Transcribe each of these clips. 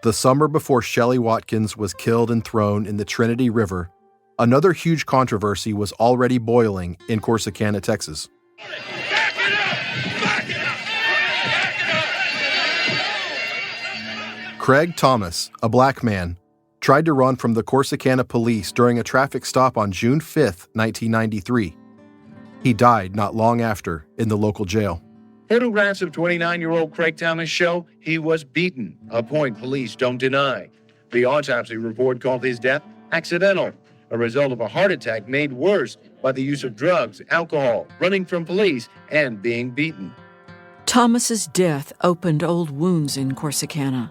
The summer before Shelley Watkins was killed and thrown in the Trinity River, another huge controversy was already boiling in Corsicana, Texas. Back it up! Back it up! Back it up! Craig Thomas, a black man, tried to run from the Corsicana police during a traffic stop on June 5, 1993. He died not long after in the local jail. Photographs of 29-year-old Craig Thomas show he was beaten, a point police don't deny. The autopsy report called his death accidental, a result of a heart attack made worse by the use of drugs, alcohol, running from police, and being beaten. Thomas's death opened old wounds in Corsicana.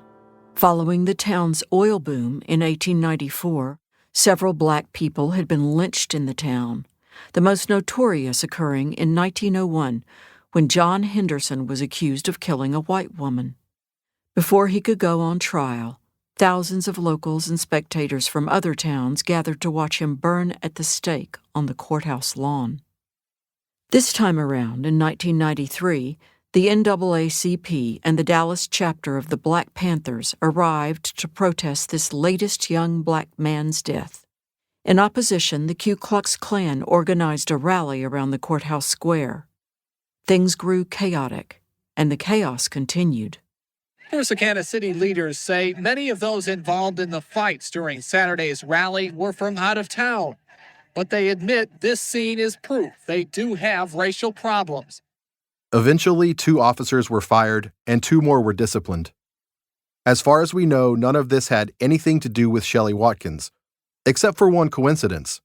Following the town's oil boom in 1894, several black people had been lynched in the town, the most notorious occurring in 1901, when John Henderson was accused of killing a white woman. Before he could go on trial, thousands of locals and spectators from other towns gathered to watch him burn at the stake on the courthouse lawn. This time around, in 1993, the NAACP and the Dallas chapter of the Black Panthers arrived to protest this latest young black man's death. In opposition, the Ku Klux Klan organized a rally around the courthouse square. Things grew chaotic, and the chaos continued. Corsicana city leaders say many of those involved in the fights during Saturday's rally were from out of town. But they admit this scene is proof they do have racial problems. Eventually, 2 officers were fired and 2 more were disciplined. As far as we know, none of this had anything to do with Shelley Watkins, except for one coincidence.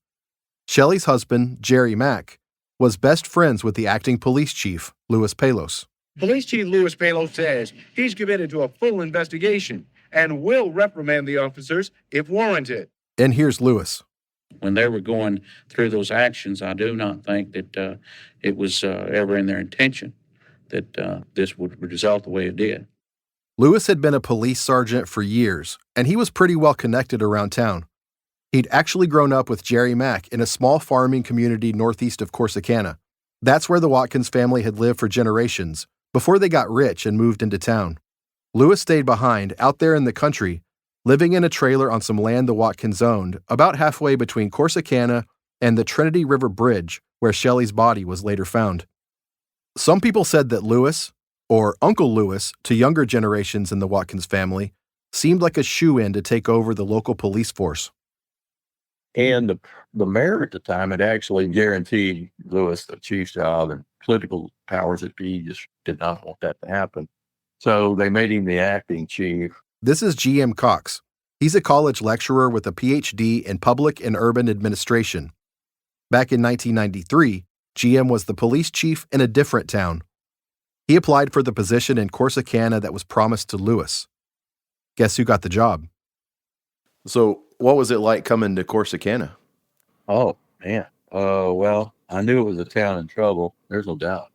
Shelley's husband, Jerry Mack, was best friends with the acting police chief, Louis Palos. Police Chief Louis Palos says he's committed to a full investigation and will reprimand the officers if warranted. And here's Louis. When they were going through those actions, I do not think that it was ever in their intention that this would result the way it did. Louis had been a police sergeant for years, and he was pretty well connected around town. He'd actually grown up with Jerry Mack in a small farming community northeast of Corsicana. That's where the Watkins family had lived for generations, before they got rich and moved into town. Louis stayed behind, out there in the country, living in a trailer on some land the Watkins owned, about halfway between Corsicana and the Trinity River Bridge, where Shelley's body was later found. Some people said that Louis, or Uncle Louis to younger generations in the Watkins family, seemed like a shoo-in to take over the local police force. And the mayor at the time had actually guaranteed Louis the chief's job, and political powers that be just did not want that to happen. So they made him the acting chief. This is G.M. Cox. He's a college lecturer with a Ph.D. in public and urban administration. Back in 1993, G.M. was the police chief in a different town. He applied for the position in Corsicana that was promised to Louis. Guess who got the job? So, what was it like coming to Corsicana? Oh, man. Well, I knew it was a town in trouble. There's no doubt.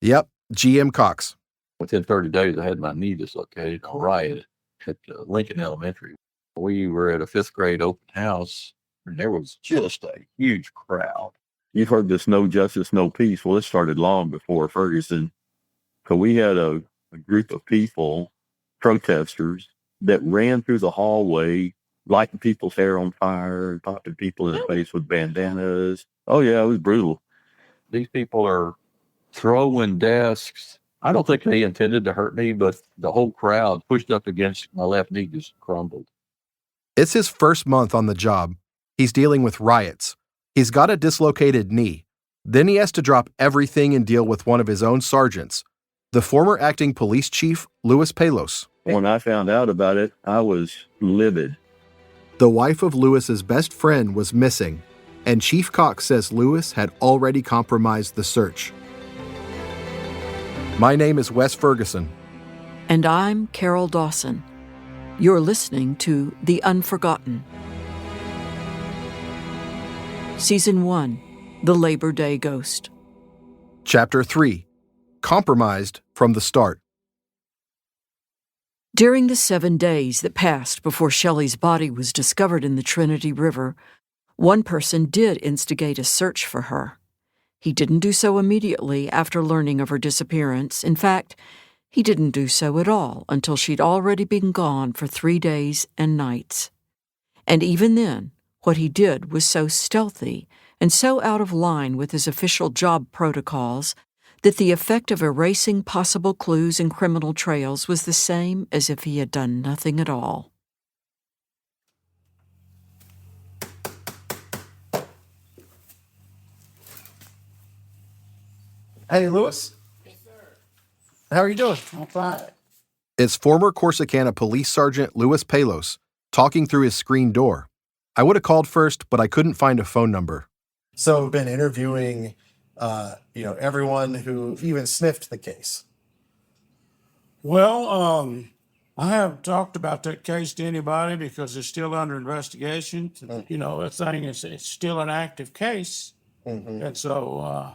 Yep, G.M. Cox. Within 30 days, I had my knee dislocated on riot at Lincoln Elementary. We were at a 5th grade open house, and there was just a huge crowd. You've heard this no justice, no peace. Well, it started long before Ferguson. So we had a group of people, protesters, that ran through the hallway, lighting people's hair on fire, popping people in the face with bandanas. Oh, yeah, it was brutal. These people are throwing desks. I don't think they intended to hurt me, but the whole crowd pushed up against my left knee, just crumbled. It's his first month on the job. He's dealing with riots. He's got a dislocated knee. Then he has to drop everything and deal with one of his own sergeants, the former acting police chief, Louis Palos. When I found out about it, I was livid. The wife of Louis's best friend was missing, and Chief Cox says Louis had already compromised the search. My name is Wes Ferguson. And I'm Carol Dawson. You're listening to The Unforgotten. Season 1, The Labor Day Ghost. Chapter 3, Compromised from the Start. During the 7 days that passed before Shelley's body was discovered in the Trinity River, one person did instigate a search for her. He didn't do so immediately after learning of her disappearance. In fact, He didn't do so at all until she'd already been gone for 3 days and nights. And even then, what he did was so stealthy and so out of line with his official job protocols that the effect of erasing possible clues and criminal trails was the same as if he had done nothing at all. Hey, Lewis. Yes, sir. How are you doing? I'm fine. It's former Corsicana Police Sergeant Louis Palos talking through his screen door. I would have called first, but I couldn't find a phone number. So I've been interviewing, everyone who even sniffed the case. Well, I haven't talked about that case to anybody because it's still under investigation. The thing is, it's still an active case. Mm-hmm. And so,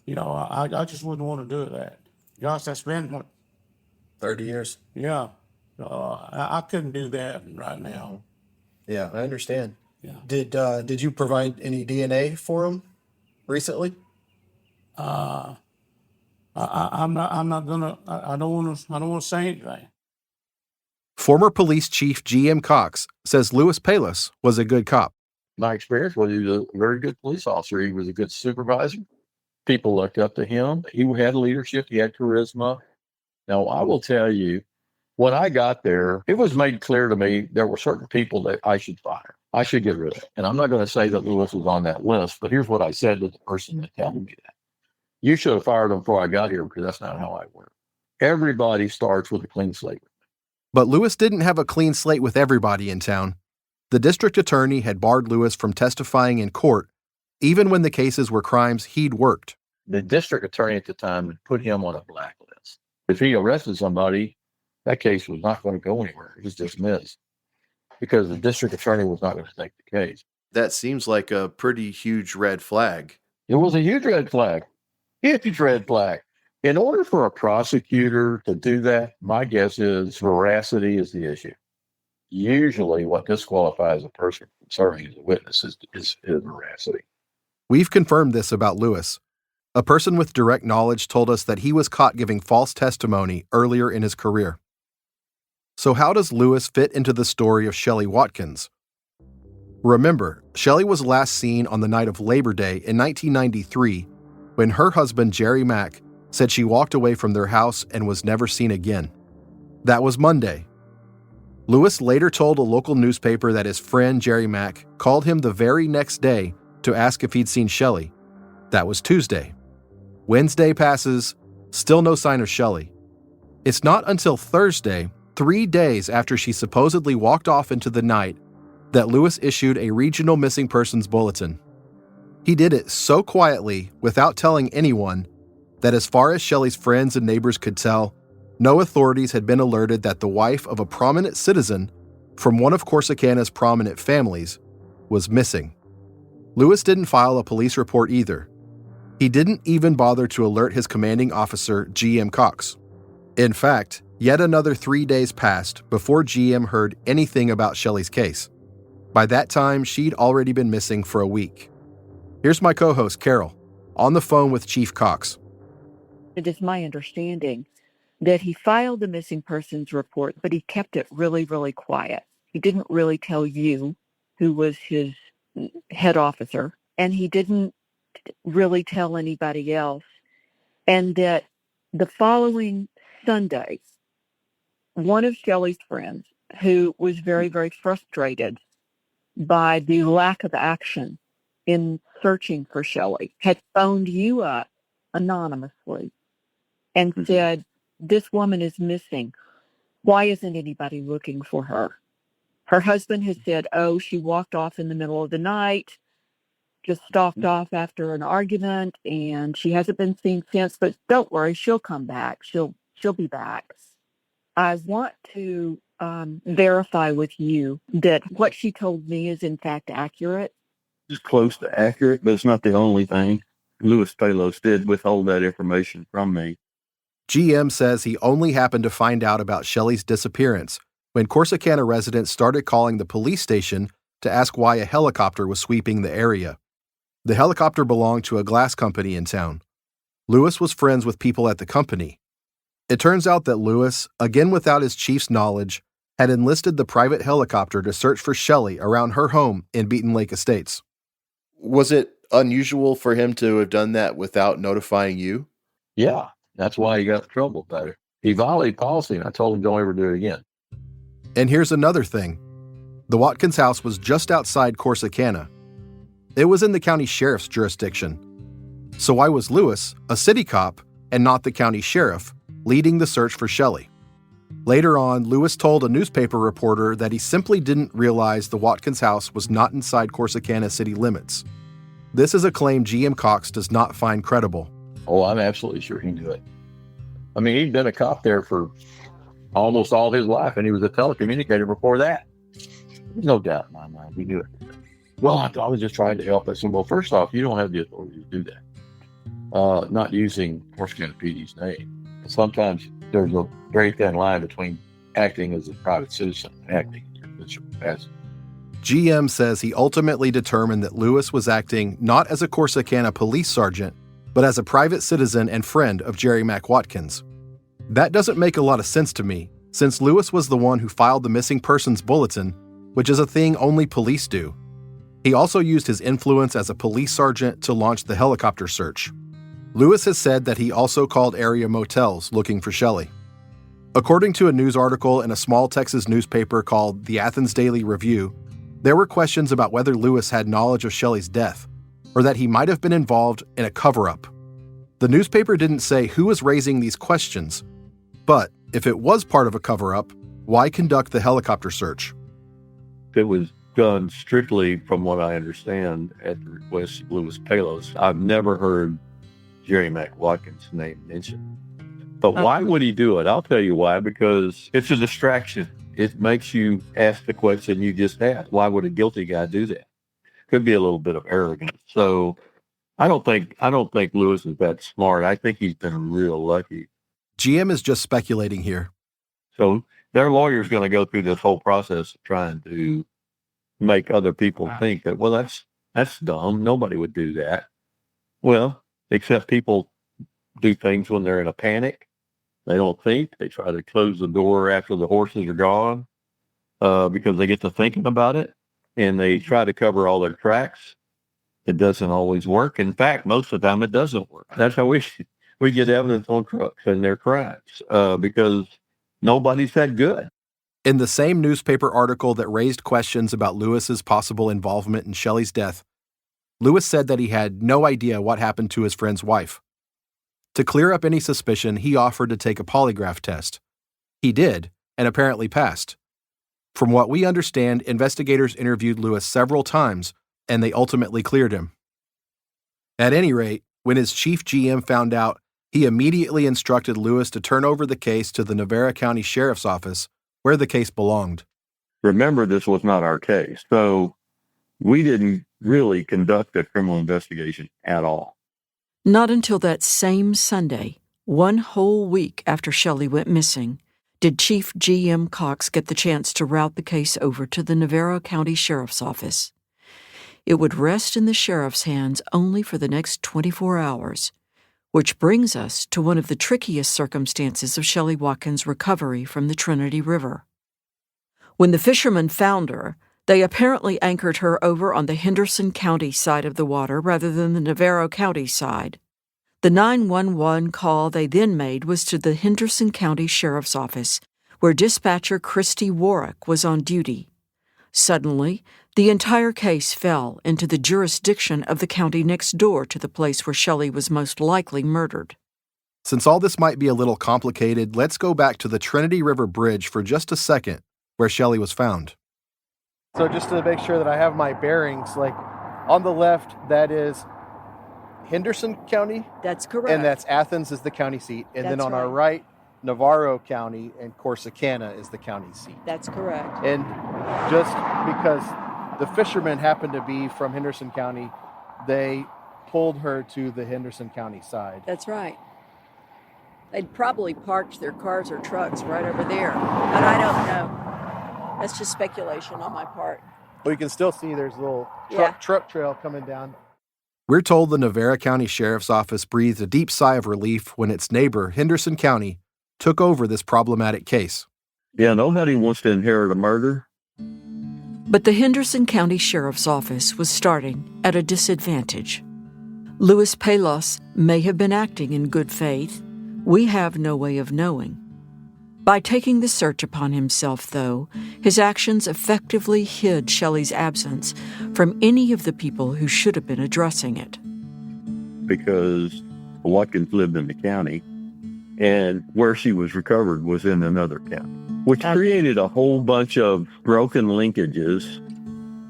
I just wouldn't want to do that. Gosh, that's been, 30 years. yeah. I couldn't do that right now. Yeah, I understand. Yeah. Did you provide any DNA for him recently? I don't want to say anything. Former Police Chief G.M. Cox says Louis Palos was a good cop. My experience was he was a very good police officer. He was a good supervisor. People looked up to him. He had leadership. He had charisma. Now, I will tell you, when I got there, it was made clear to me there were certain people that I should fire. I should get rid of. And I'm not going to say that Louis was on that list, but here's what I said to the person that told me that. You should have fired him before I got here because that's not how I work. Everybody starts with a clean slate. But Louis didn't have a clean slate with everybody in town. The district attorney had barred Louis from testifying in court, even when the cases were crimes he'd worked. The district attorney at the time had put him on a blacklist. If he arrested somebody, that case was not going to go anywhere. It was dismissed because the district attorney was not going to take the case. That seems like a pretty huge red flag. It was a huge red flag. Huge red flag. In order for a prosecutor to do that, my guess is veracity is the issue. Usually what disqualifies a person from serving as a witness is veracity. We've confirmed this about Louis. A person with direct knowledge told us that he was caught giving false testimony earlier in his career. So how does Louis fit into the story of Shelley Watkins? Remember, Shelley was last seen on the night of Labor Day in 1993 when her husband, Jerry Mack, said she walked away from their house and was never seen again. That was Monday. Louis later told a local newspaper that his friend, Jerry Mack, called him the very next day to ask if he'd seen Shelley. That was Tuesday. Wednesday passes, still no sign of Shelley. It's not until Thursday, 3 days after she supposedly walked off into the night, that Louis issued a regional missing persons bulletin. He did it so quietly, without telling anyone, that as far as Shelley's friends and neighbors could tell, no authorities had been alerted that the wife of a prominent citizen from one of Corsicana's prominent families was missing. Louis didn't file a police report either. He didn't even bother to alert his commanding officer, G.M. Cox. In fact, yet another 3 days passed before GM heard anything about Shelley's case. By that time, she'd already been missing for a week. Here's my co-host, Carol, on the phone with Chief Cox. It is my understanding that he filed the missing persons report, but he kept it really, really quiet. He didn't really tell you, who was his head officer, and he didn't really tell anybody else. And that the following Sunday, one of Shelley's friends, who was very, very frustrated by the lack of action in searching for Shelley, had phoned you up anonymously and said, "This woman is missing. Why isn't anybody looking for her?" Her husband has said, "Oh, she walked off in the middle of the night, just stalked off after an argument, and she hasn't been seen since, but don't worry, she'll come back. She'll be back." I want to verify with you that what she told me is in fact accurate. It's close to accurate, but it's not the only thing. Louis Palos did withhold that information from me. GM says he only happened to find out about Shelley's disappearance when Corsicana residents started calling the police station to ask why a helicopter was sweeping the area. The helicopter belonged to a glass company in town. Louis was friends with people at the company. It turns out that Lewis, again without his chief's knowledge, had enlisted the private helicopter to search for Shelley around her home in Beaton Lake Estates. Was it unusual for him to have done that without notifying you? Yeah, that's why he got in trouble about it. He violated policy, and I told him don't ever do it again. And here's another thing. The Watkins house was just outside Corsicana. It was in the county sheriff's jurisdiction. So why was Lewis, a city cop, and not the county sheriff, leading the search for Shelley? Later on, Lewis told a newspaper reporter that he simply didn't realize the Watkins house was not inside Corsicana city limits. This is a claim GM Cox does not find credible. Oh, I'm absolutely sure he knew it. I mean, he'd been a cop there for almost all his life, and he was a telecommunicator before that. There's no doubt in my mind he knew it. Well, I was just trying to help. I said, well, first off, you don't have the authority to do that. Not using Corsicana PD's name. Sometimes there's a very thin line between acting as a private citizen and acting in your official capacity. GM says he ultimately determined that Lewis was acting not as a Corsicana police sergeant, but as a private citizen and friend of Jerry Mack Watkins. That doesn't make a lot of sense to me, since Lewis was the one who filed the missing persons bulletin, which is a thing only police do. He also used his influence as a police sergeant to launch the helicopter search. Lewis has said that he also called area motels looking for Shelley. According to a news article in a small Texas newspaper called the Athens Daily Review, there were questions about whether Lewis had knowledge of Shelley's death, or that he might have been involved in a cover-up. The newspaper didn't say who was raising these questions, but if it was part of a cover-up, why conduct the helicopter search? It was done strictly, from what I understand, at the request of Louis Palos. I've never heard Jerry Mack Watkins' name mentioned. But why would he do it? I'll tell you why. Because it's a distraction. It makes you ask the question you just asked. Why would a guilty guy do that? Could be a little bit of arrogance. So I don't think Lewis is that smart. I think he's been real lucky. GM is just speculating here. So their lawyer's going to go through this whole process of trying to make other people think that, well, that's dumb. Nobody would do that. Well, except people do things when they're in a panic. They don't think. They try to close the door after the horses are gone because they get to thinking about it, and they try to cover all their tracks. It doesn't always work. In fact, most of the time it doesn't work. That's how we get evidence on crooks and their crimes because nobody's that good. In the same newspaper article that raised questions about Lewis's possible involvement in Shelley's death, Lewis said that he had no idea what happened to his friend's wife. To clear up any suspicion, he offered to take a polygraph test. He did, and apparently passed. From what we understand, investigators interviewed Lewis several times, and they ultimately cleared him. At any rate, when his chief GM found out, he immediately instructed Lewis to turn over the case to the Navarro County Sheriff's Office, where the case belonged. Remember, this was not our case, so we didn't really conduct a criminal investigation at all. Not until that same Sunday, one whole week after Shelley went missing, did Chief GM Cox get the chance to route the case over to the Navarro County Sheriff's Office. It would rest in the sheriff's hands only for the next 24 hours, which brings us to one of the trickiest circumstances of Shelley Watkins' recovery from the Trinity River. When the fishermen found her, they apparently anchored her over on the Henderson County side of the water rather than the Navarro County side. The 911 call they then made was to the Henderson County Sheriff's Office, where dispatcher Christy Warwick was on duty. Suddenly, the entire case fell into the jurisdiction of the county next door to the place where Shelley was most likely murdered. Since all this might be a little complicated, let's go back to the Trinity River Bridge for just a second, where Shelley was found. So just to make sure that I have my bearings, like on the left, that is Henderson County. That's correct. And that's Athens is the county seat. And then That's on our right, Navarro County and Corsicana is the county seat. That's correct. And just because the fishermen happened to be from Henderson County, they pulled her to the Henderson County side. That's right. They'd probably parked their cars or trucks right over there, but I don't know. That's just speculation on my part. Well, you can still see there's a little truck trail coming down. We're told the Navarro County Sheriff's Office breathed a deep sigh of relief when its neighbor, Henderson County, took over this problematic case. Yeah, nobody wants to inherit a murder. But the Henderson County Sheriff's Office was starting at a disadvantage. Louis Palos may have been acting in good faith. We have no way of knowing. By taking the search upon himself, though, his actions effectively hid Shelley's absence from any of the people who should have been addressing it. Because Watkins lived in the county, and where she was recovered was in another county, which created a whole bunch of broken linkages,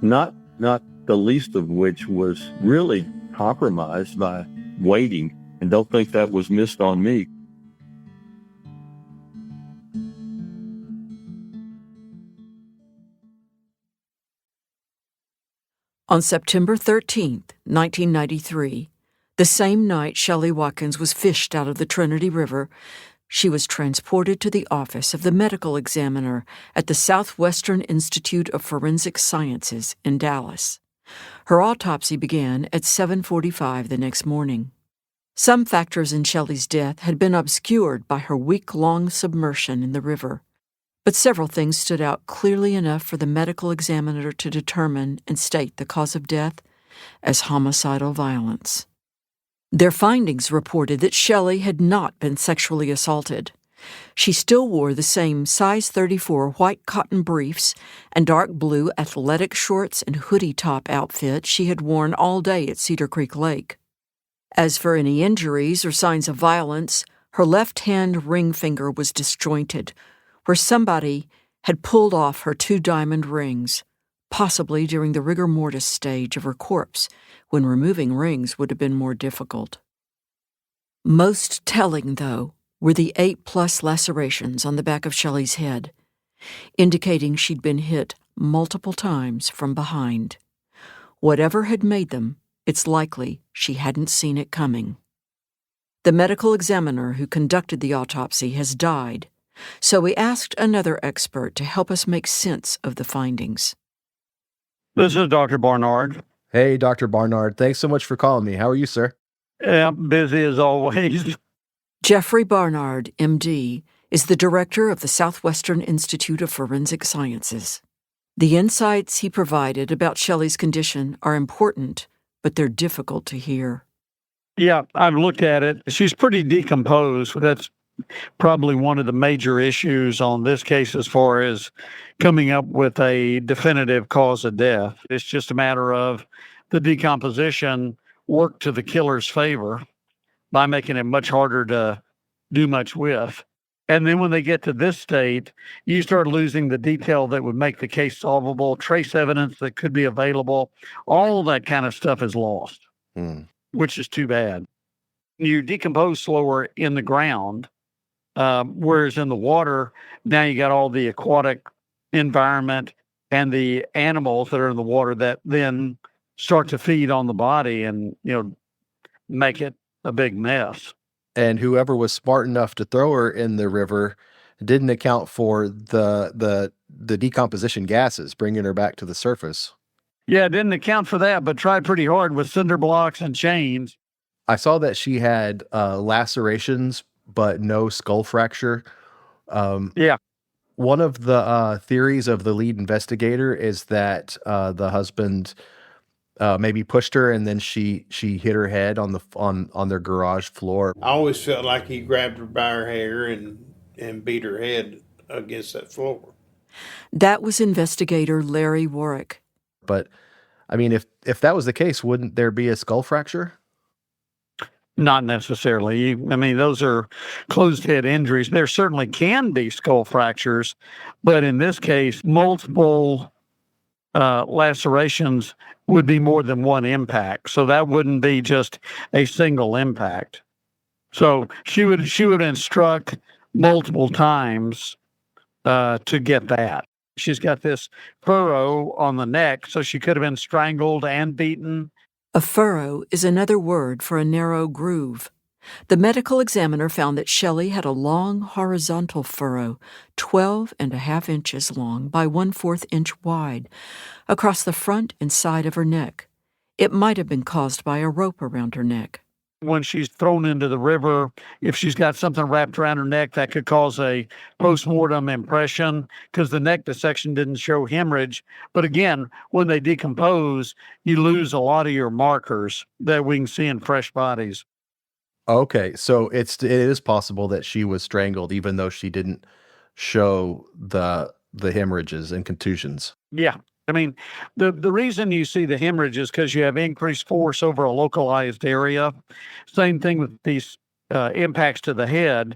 not the least of which was really compromised by waiting. And don't think that was missed on me. On September 13th, 1993, the same night Shelley Watkins was fished out of the Trinity River, she was transported to the office of the medical examiner at the Southwestern Institute of Forensic Sciences in Dallas. Her autopsy began at 7:45 the next morning. Some factors in Shelley's death had been obscured by her week-long submersion in the river, but several things stood out clearly enough for the medical examiner to determine and state the cause of death as homicidal violence. Their findings reported that Shelley had not been sexually assaulted. She still wore the same size 34 white cotton briefs and dark blue athletic shorts and hoodie top outfit she had worn all day at Cedar Creek Lake. As for any injuries or signs of violence, her left hand ring finger was disjointed, where somebody had pulled off her 2 diamond rings, possibly during the rigor mortis stage of her corpse, when removing rings would have been more difficult. Most telling, though, were the 8+ lacerations on the back of Shelley's head, indicating she'd been hit multiple times from behind. Whatever had made them, it's likely she hadn't seen it coming. The medical examiner who conducted the autopsy has died, so we asked another expert to help us make sense of the findings. This is Dr. Barnard. Hey, Dr. Barnard, thanks so much for calling me. How are you, sir? Yeah, busy as always. Jeffrey Barnard, MD, is the director of the Southwestern Institute of Forensic Sciences. The insights he provided about Shelley's condition are important, but they're difficult to hear. Yeah, I've looked at it. She's pretty decomposed. That's probably one of the major issues on this case as far as coming up with a definitive cause of death. It's just a matter of the decomposition worked to the killer's favor by making it much harder to do much with. And then when they get to this state, you start losing the detail that would make the case solvable, trace evidence that could be available. All that kind of stuff is lost, which is too bad. You decompose slower in the ground, whereas in the water, now you got all the aquatic environment and the animals that are in the water that then start to feed on the body and, make it a big mess. And whoever was smart enough to throw her in the river didn't account for the decomposition gases bringing her back to the surface. Yeah, didn't account for that, but tried pretty hard with cinder blocks and chains. I saw that she had lacerations, but no skull fracture. Yeah. One of the theories of the lead investigator is that the husband maybe pushed her and then she hit her head on their garage floor. I always felt like he grabbed her by her hair and beat her head against that floor. That was investigator Larry Warwick. But, I mean, if that was the case, wouldn't there be a skull fracture? Not necessarily. Those are closed head injuries. There certainly can be skull fractures, but in this case, multiple lacerations would be more than one impact. So that wouldn't be just a single impact. So she would have been struck multiple times to get that. She's got this furrow on the neck, so she could have been strangled and beaten. A furrow is another word for a narrow groove. The medical examiner found that Shelley had a long horizontal furrow, 12.5 inches long by 1/4 inch wide, across the front and side of her neck. It might have been caused by a rope around her neck. when she's thrown into the river, if she's got something wrapped around her neck, that could cause a postmortem impression because the neck dissection didn't show hemorrhage. But again, when they decompose, you lose a lot of your markers that we can see in fresh bodies. Okay, so it is possible that she was strangled, even though she didn't show the hemorrhages and contusions. Yeah. I mean, the reason you see the hemorrhage is because you have increased force over a localized area. Same thing with these impacts to the head,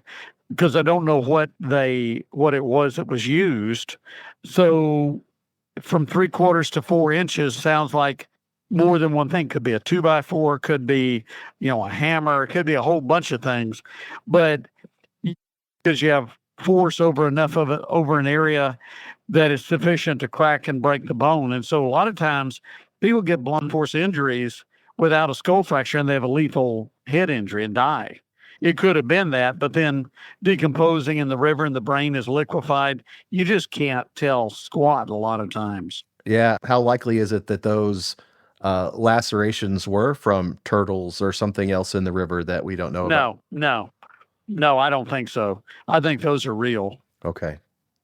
because I don't know what it was that was used. So from 3/4 to 4 inches sounds like more than one thing. Could be a 2x4, could be, a hammer, it could be a whole bunch of things. But because you have force over enough of it over an area that is sufficient to crack and break the bone. And so a lot of times people get blunt force injuries without a skull fracture and they have a lethal head injury and die. It could have been that, but then decomposing in the river and the brain is liquefied. You just can't tell squat a lot of times. Yeah, how likely is it that those lacerations were from turtles or something else in the river that we don't know about? No, I don't think so. I think those are real. Okay.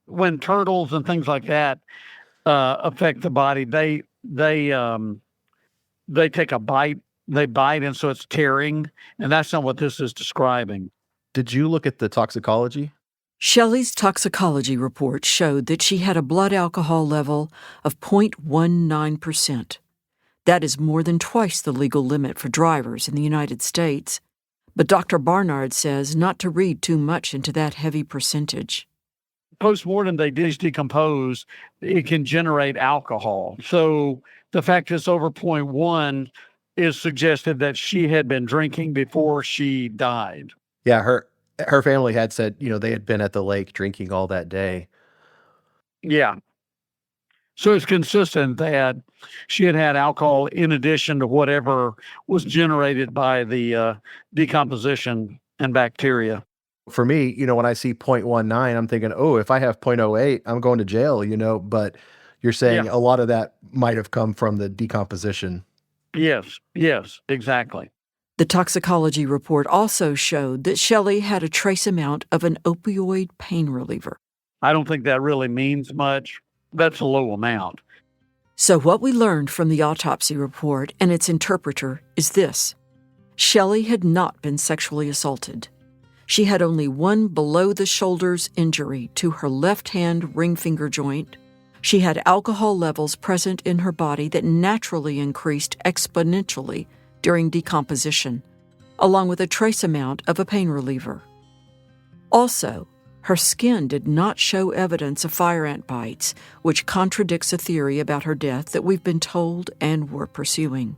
When turtles and things like that affect the body, they take a bite. They bite, and so it's tearing, and that's not what this is describing. Did you look at the toxicology? Shelley's toxicology report showed that she had a blood alcohol level of 0.19%. That is more than twice the legal limit for drivers in the United States. But Dr. Barnard says not to read too much into that heavy percentage. Post-mortem, they decompose. It can generate alcohol. So the fact it's over 0.1 is suggested that she had been drinking before she died. Yeah, her family had said, they had been at the lake drinking all that day. Yeah. So it's consistent that she had had alcohol in addition to whatever was generated by the decomposition and bacteria. For me, when I see 0.19, I'm thinking, oh, if I have 0.08, I'm going to jail, but you're saying Yeah. a lot of that might have come from the decomposition. Yes, exactly. The toxicology report also showed that Shelley had a trace amount of an opioid pain reliever. I don't think that really means much. That's a low amount. So what we learned from the autopsy report and its interpreter is this. Shelley had not been sexually assaulted. She had only one below-the-shoulders injury to her left-hand ring finger joint. She had alcohol levels present in her body that naturally increased exponentially during decomposition, along with a trace amount of a pain reliever. Also, her skin did not show evidence of fire ant bites, which contradicts a theory about her death that we've been told and were pursuing.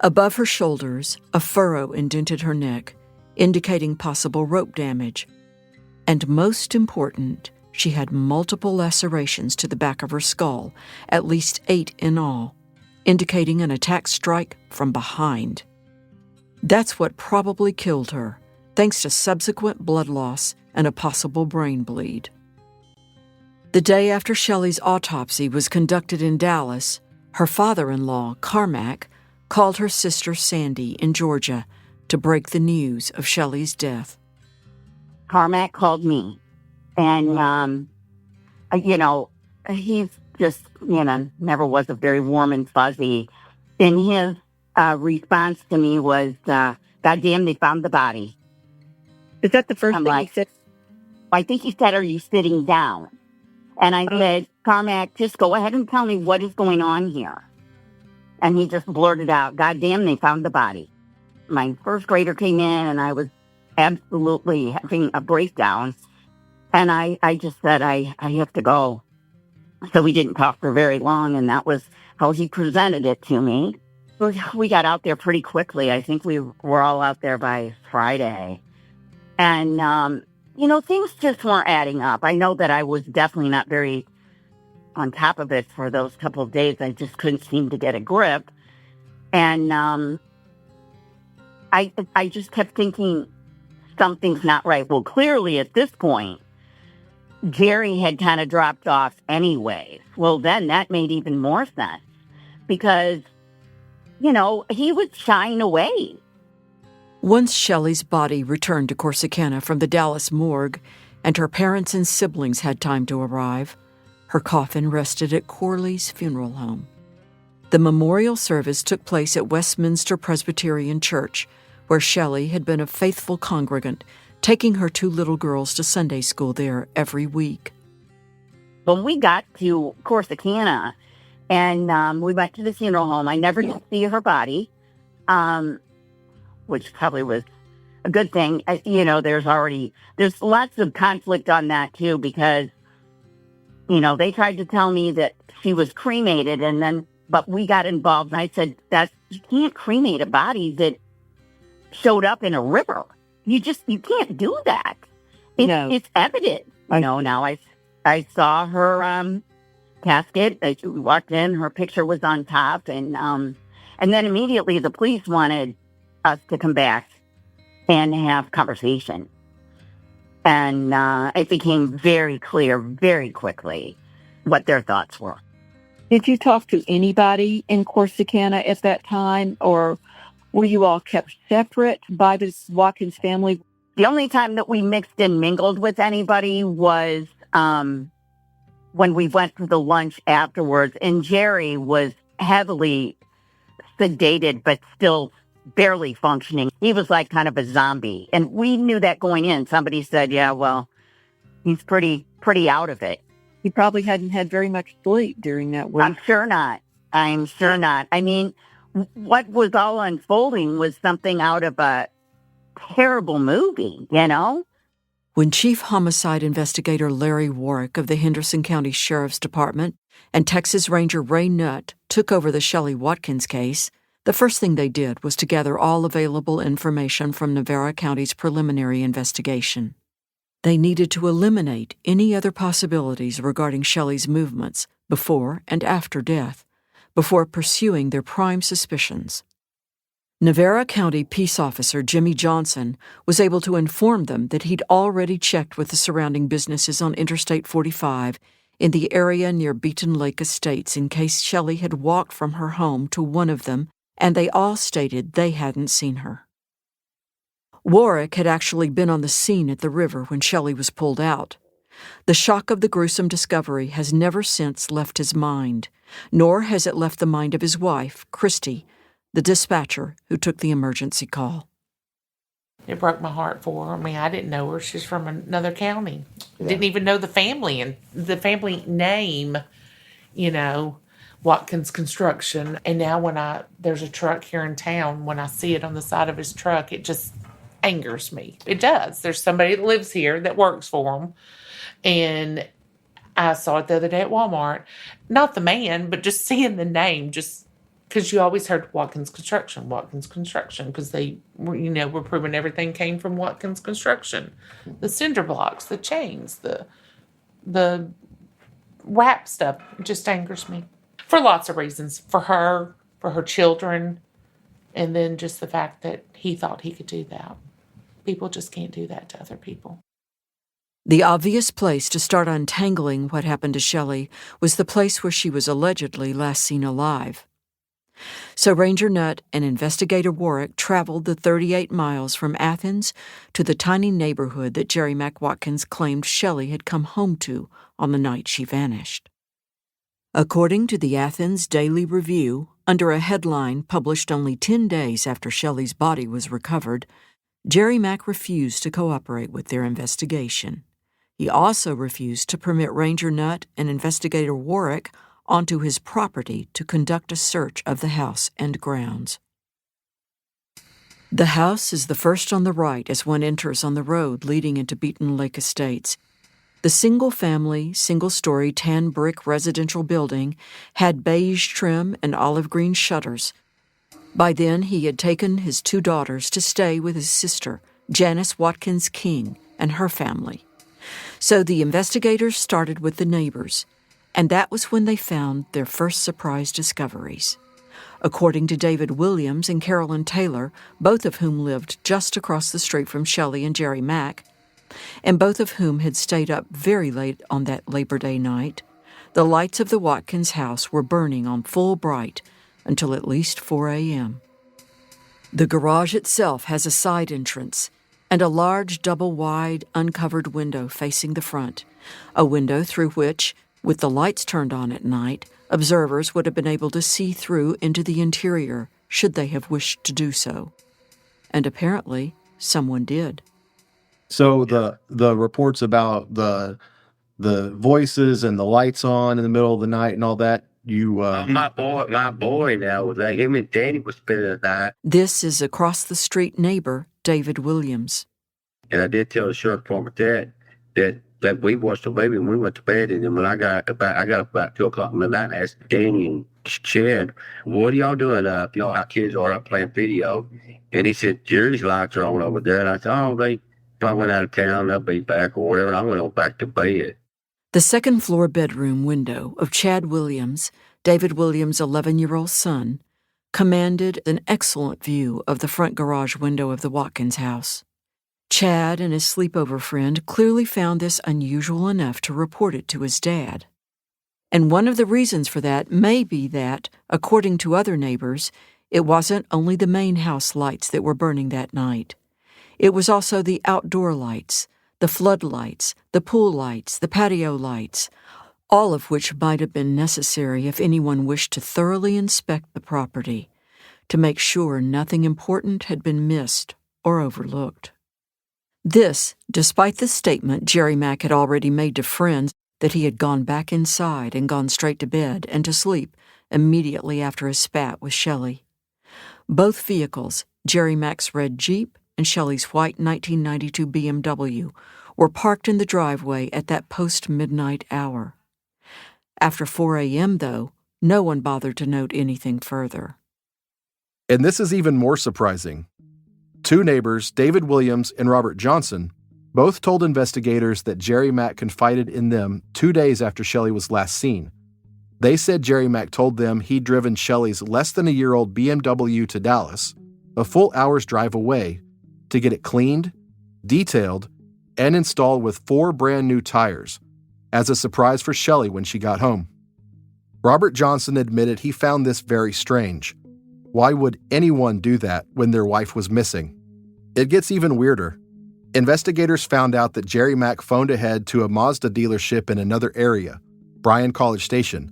Above her shoulders, a furrow indented her neck, indicating possible rope damage. And most important, she had multiple lacerations to the back of her skull, at least 8 in all, indicating an attack strike from behind. That's what probably killed her, thanks to subsequent blood loss and a possible brain bleed. The day after Shelley's autopsy was conducted in Dallas, her father-in-law, Carmack, called her sister Sandy in Georgia to break the news of Shelley's death. Carmack called me, and, he's just, never was a very warm and fuzzy. And his response to me was, God damn, they found the body. Is that the first I'm thing like, he said? I think he said, are you sitting down? And I said, Carmack, just go ahead and tell me what is going on here. And he just blurted out, God damn, they found the body. My first grader came in, and I was absolutely having a breakdown. And I just said, I have to go. So we didn't talk for very long, and that was how he presented it to me. We got out there pretty quickly. I think we were all out there by Friday. And, things just weren't adding up. I know that I was definitely not very on top of it for those couple of days. I just couldn't seem to get a grip. And I just kept thinking something's not right. Well, clearly at this point, Jerry had kind of dropped off anyway. Well, then that made even more sense because, he was shying away. Once Shelley's body returned to Corsicana from the Dallas morgue, and her parents and siblings had time to arrive, her coffin rested at Corley's funeral home. The memorial service took place at Westminster Presbyterian Church, where Shelley had been a faithful congregant, taking her 2 little girls to Sunday school there every week. When we got to Corsicana and we went to the funeral home, I never did see her body, which probably was a good thing. There's lots of conflict on that too, because, they tried to tell me that she was cremated but we got involved and I said, you can't cremate a body that showed up in a river. You can't do that. It's evident. I know now I saw her, casket. We walked in, her picture was on top and then immediately the police wanted us to come back and have conversation. And it became very clear very quickly what their thoughts were. Did you talk to anybody in Corsicana at that time, or were you all kept separate by this Watkins family? The only time that we mixed and mingled with anybody was when we went to the lunch afterwards, and Jerry was heavily sedated but still barely functioning. He was like kind of a zombie. And we knew that going in. Somebody said, yeah, well, he's pretty out of it. He probably hadn't had very much sleep during that week. I'm sure not. I mean, what was all unfolding was something out of a terrible movie, When Chief Homicide Investigator Larry Warwick of the Henderson County Sheriff's Department and Texas Ranger Ray Nutt took over the Shelley Watkins case, the first thing they did was to gather all available information from Navarro County's preliminary investigation. They needed to eliminate any other possibilities regarding Shelley's movements before and after death, before pursuing their prime suspicions. Navarro County Peace Officer Jimmy Johnson was able to inform them that he'd already checked with the surrounding businesses on Interstate 45 in the area near Beaton Lake Estates in case Shelley had walked from her home to one of them, and they all stated they hadn't seen her. Warwick had actually been on the scene at the river when Shelley was pulled out. The shock of the gruesome discovery has never since left his mind, nor has it left the mind of his wife, Christy, the dispatcher who took the emergency call. It broke my heart for her. I mean, I didn't know her. She's from another county. Yeah. Didn't even know the family and the family name, Watkins Construction. And now when there's a truck here in town, when I see it on the side of his truck, it just angers me. It does. There's somebody that lives here that works for him. And I saw it the other day at Walmart. Not the man, but just seeing the name, just because you always heard Watkins Construction, because they were proving everything came from Watkins Construction. The cinder blocks, the chains, the wrap stuff. It just angers me. For lots of reasons. For her children, and then just the fact that he thought he could do that. People just can't do that to other people. The obvious place to start untangling what happened to Shelley was the place where she was allegedly last seen alive. So Ranger Nutt and Investigator Warwick traveled the 38 miles from Athens to the tiny neighborhood that Jerry Mack Watkins claimed Shelley had come home to on the night she vanished. According to the Athens Daily Review, under a headline published only 10 days after Shelley's body was recovered, Jerry Mack refused to cooperate with their investigation. He also refused to permit Ranger Nutt and Investigator Warwick onto his property to conduct a search of the house and grounds. The house is the first on the right as one enters on the road leading into Beaton Lake Estates. The single-family, single-story tan brick residential building had beige trim and olive green shutters. By then, he had taken his 2 daughters to stay with his sister, Janice Watkins King, and her family. So the investigators started with the neighbors, and that was when they found their first surprise discoveries. According to David Williams and Carolyn Taylor, both of whom lived just across the street from Shelley and Jerry Mack, and both of whom had stayed up very late on that Labor Day night, the lights of the Watkins house were burning on full bright until at least 4 a.m. The garage itself has a side entrance and a large double-wide uncovered window facing the front, a window through which, with the lights turned on at night, observers would have been able to see through into the interior should they have wished to do so. And apparently, someone did. So the reports about the voices and the lights on in the middle of the night and all that, you My boy now was like, him and Danny was spending the night. This is across-the-street neighbor David Williams. And I did tell the sheriff department that we watched the baby and we went to bed. And then when I got about 2 o'clock in the night, I asked Danny and Chad, what are y'all doing up? Our kids are up playing video. And he said, Jerry's lights are on over there. And I said, oh, they probably went out of town. They'll be back or whatever. And I went on back to bed. The second-floor bedroom window of Chad Williams, David Williams' 11-year-old son, commanded an excellent view of the front garage window of the Watkins house. Chad and his sleepover friend clearly found this unusual enough to report it to his dad. And one of the reasons for that may be that, according to other neighbors, it wasn't only the main house lights that were burning that night. It was also the outdoor lights, the floodlights, the pool lights, the patio lights, all of which might have been necessary if anyone wished to thoroughly inspect the property, to make sure nothing important had been missed or overlooked. This, despite the statement Jerry Mack had already made to friends that he had gone back inside and gone straight to bed and to sleep immediately after his spat with Shelley. Both vehicles, Jerry Mack's red Jeep and Shelley's white 1992 BMW, were parked in the driveway at that post-midnight hour. After 4 a.m., though, no one bothered to note anything further. And this is even more surprising. Two neighbors, David Williams and Robert Johnson, both told investigators that Jerry Mack confided in them 2 days after Shelley was last seen. They said Jerry Mack told them he'd driven Shelley's less-than-a-year-old BMW to Dallas, a full hour's drive away, to get it cleaned, detailed, and installed with 4 brand-new tires, as a surprise for Shelley when she got home. Robert Johnson admitted he found this very strange. Why would anyone do that when their wife was missing? It gets even weirder. Investigators found out that Jerry Mack phoned ahead to a Mazda dealership in another area, Bryan College Station.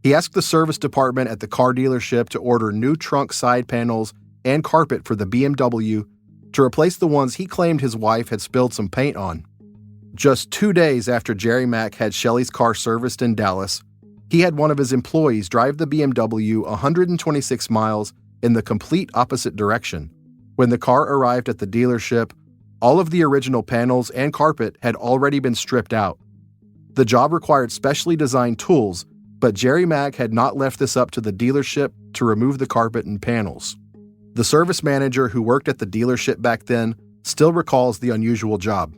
He asked the service department at the car dealership to order new trunk side panels and carpet for the BMW to replace the ones he claimed his wife had spilled some paint on. Just 2 days after Jerry Mack had Shelley's car serviced in Dallas, he had one of his employees drive the BMW 126 miles in the complete opposite direction. When the car arrived at the dealership, all of the original panels and carpet had already been stripped out. The job required specially designed tools, but Jerry Mack had not left this up to the dealership to remove the carpet and panels. The service manager who worked at the dealership back then still recalls the unusual job.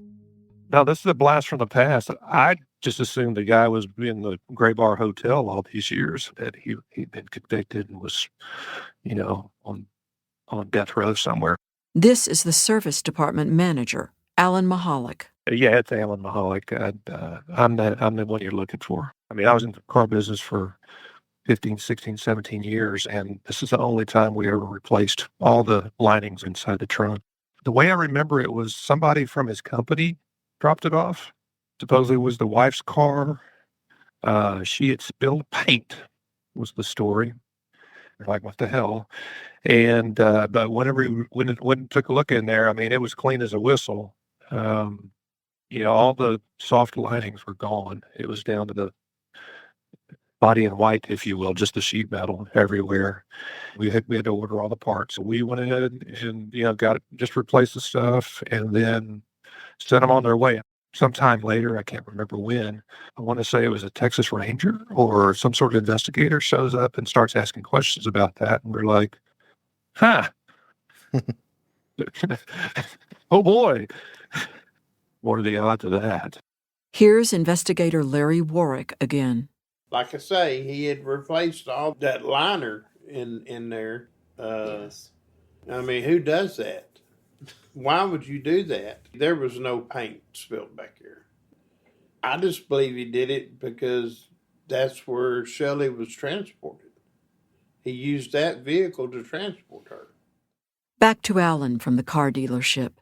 Now, this is a blast from the past. I just assumed the guy was in the Gray Bar Hotel all these years, that he'd been convicted and was, on death row somewhere. This is the service department manager, Alan Mahalik. Yeah, it's Alan Mahalik. I'm the one you're looking for. I mean, I was in the car business for 15, 16, 17 years, and this is the only time we ever replaced all the linings inside the trunk. The way I remember it was somebody from his company dropped it off. Supposedly it was the wife's car. She had spilled paint, was the story. They're like, what the hell? And but when it took a look in there, I mean, it was clean as a whistle. All the soft linings were gone. It was down to the body in white, if you will, just the sheet metal everywhere. We had to order all the parts. So we went ahead and just replaced the stuff and then sent them on their way. Sometime later, I can't remember when, I want to say it was a Texas Ranger or some sort of investigator shows up and starts asking questions about that. And we're like, huh. Oh boy. What are the odds of that? Here's investigator Larry Warwick again. Like I say, he had replaced all that liner in there. Yes. I mean, who does that? Why would you do that? There was no paint spilled back here. I just believe he did it because that's where Shelley was transported. He used that vehicle to transport her. Back to Alan from the car dealership.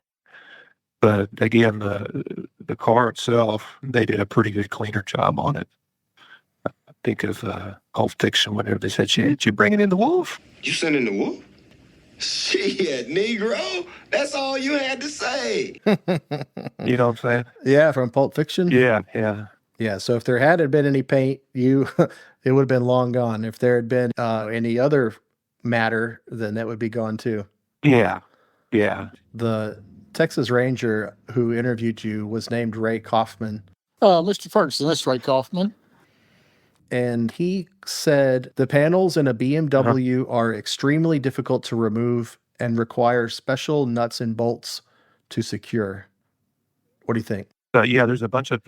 But again, the car itself, they did a pretty good cleaner job on it. I think of Pulp Fiction whenever they said, "Shit, you bringing in the wolf?" You sending the wolf? Shit, Negro. That's all you had to say. You know what I'm saying? Yeah, from Pulp Fiction. Yeah, yeah. Yeah, so if there hadn't been any paint, it would have been long gone. If there had been any other matter, then that would be gone too. Yeah, yeah. The Texas Ranger who interviewed you was named Ray Kaufman, Mr. Ferguson, this is Ray Kaufman. and he said the panels in a BMW are extremely difficult to remove and require special nuts and bolts to secure. What do you think? Yeah, there's a bunch of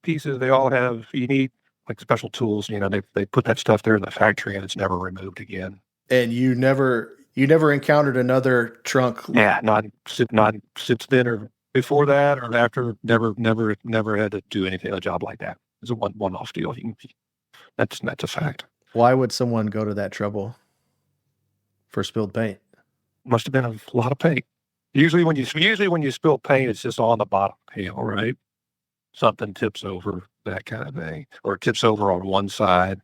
pieces. They all have, you need like special tools. You know, they put that stuff there in the factory and it's never removed again. And you never encountered another trunk? Yeah, not since then or before that or after. Never had to do anything, a job like that. It's a one-off deal. That's a fact. Why would someone go to that trouble for spilled paint? Must have been a lot of paint. Usually when you spill paint, it's just on the bottom pail, right? Something tips over, that kind of thing, or it tips over on one side.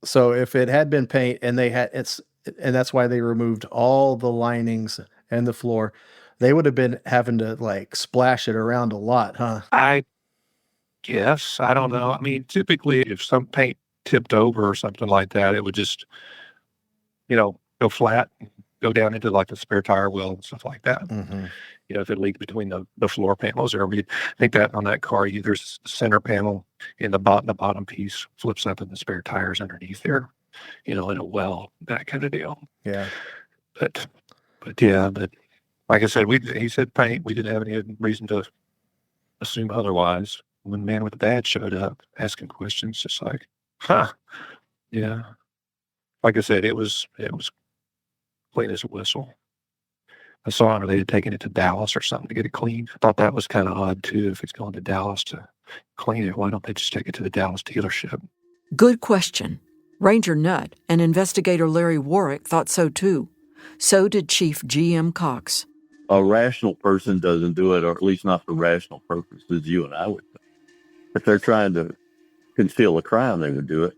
So if it had been paint and and that's why they removed all the linings and the floor, they would have been having to like splash it around a lot, huh? I guess, I don't know. I mean, typically if some paint tipped over or something like that, it would just, go flat, go down into like the spare tire wheel and stuff like that. Mm-hmm. If it leaked between the floor panels, or I think that on that car, there's a center panel in the bottom piece flips up and the spare tires underneath there, in a well, that kind of deal. Yeah. But like I said, he said paint. We didn't have any reason to assume otherwise. When Man with Dad showed up asking questions, just like, yeah. Like I said, it was clean as a whistle. I saw they had taken it to Dallas or something to get it cleaned. I thought that was kind of odd too. If it's going to Dallas to clean it, why don't they just take it to the Dallas dealership? Good question. Ranger Nutt and investigator Larry Warwick thought so too. So did Chief G.M. Cox. A rational person doesn't do it, or at least not for rational purposes you and I would think. If they're trying to conceal a crime, they would do it.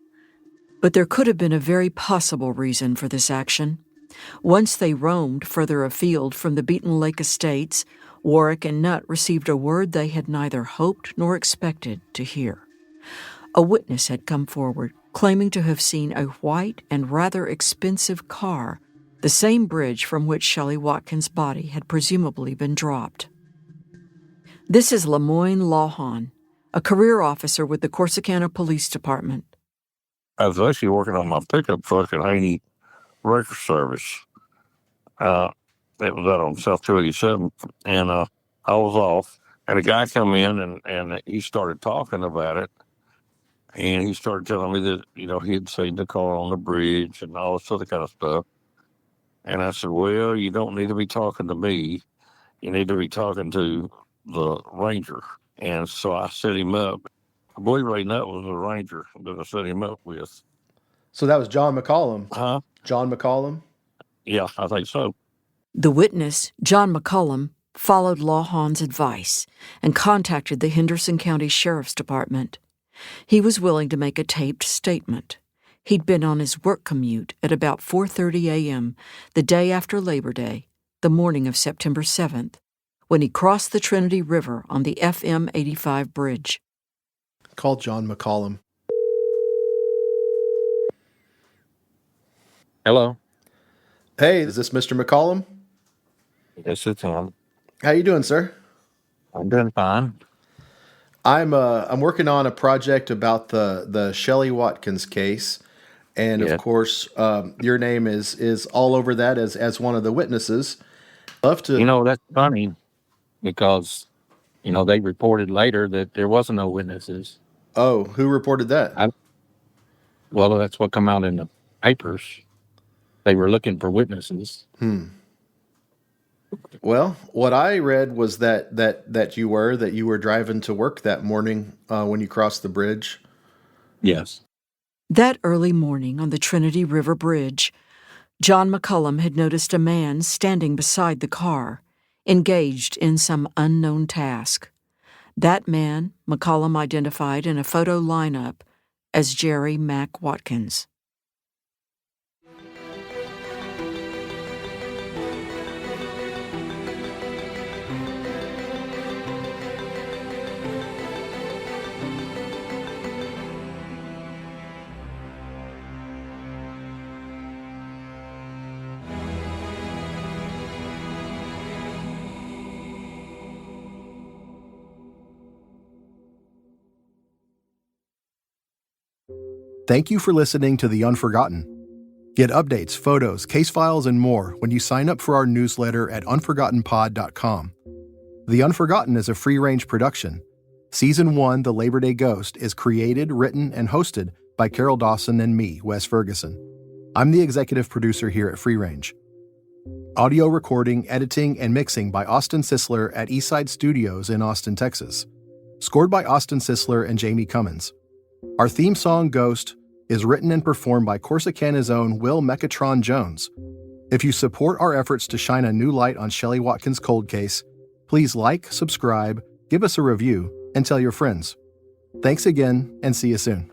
But there could have been a very possible reason for this action. Once they roamed further afield from the Beaton Lake estates, Warwick and Nutt received a word they had neither hoped nor expected to hear. A witness had come forward, claiming to have seen a white and rather expensive car, the same bridge from which Shelley Watkins' body had presumably been dropped. This is Lemoyne Lawhon, a career officer with the Corsicana Police Department. I was actually working on my pickup truck at Haney Record Service. It was out on South 287, and I was off. And a guy come in, and he started talking about it. And he started telling me that, he had seen the car on the bridge and all this other kind of stuff. And I said, well, you don't need to be talking to me. You need to be talking to the ranger. And so I set him up. I believe Ray Nutt was the ranger that I set him up with. So that was John McCollum. Huh? John McCollum? Yeah, I think so. The witness, John McCollum, followed Lawhon's advice and contacted the Henderson County Sheriff's Department. He was willing to make a taped statement. He'd been on his work commute at about 4:30 a.m. the day after Labor Day, the morning of September 7th, when he crossed the Trinity River on the FM 85 bridge. Call John McCollum. Hello. Hey, is this Mr. McCollum? Yes, it's on. How you doing, sir? I'm doing fine. I'm working on a project about the Shelley Watkins case, and Yeah. of course, your name is all over that as one of the witnesses. Love to. That's funny because, they reported later that there wasn't no witnesses. Oh, who reported that? Well, that's what come out in the papers. They were looking for witnesses. Well, what I read was that you were driving to work that morning when you crossed the bridge. Yes. That early morning on the Trinity River Bridge, John McCullum had noticed a man standing beside the car, engaged in some unknown task. That man, McCullum identified in a photo lineup as Jerry Mack Watkins. Thank you for listening to The Unforgotten. Get updates, photos, case files, and more when you sign up for our newsletter at unforgottenpod.com. The Unforgotten is a free-range production. Season 1, The Labor Day Ghost, is created, written, and hosted by Carol Dawson and me, Wes Ferguson. I'm the executive producer here at Free Range. Audio recording, editing, and mixing by Austin Sisler at Eastside Studios in Austin, Texas. Scored by Austin Sisler and Jamie Cummins. Our theme song, Ghost, is written and performed by Corsicana's own Will Mechatron Jones. If you support our efforts to shine a new light on Shelley Watkins' cold case, please like, subscribe, give us a review, and tell your friends. Thanks again, and see you soon.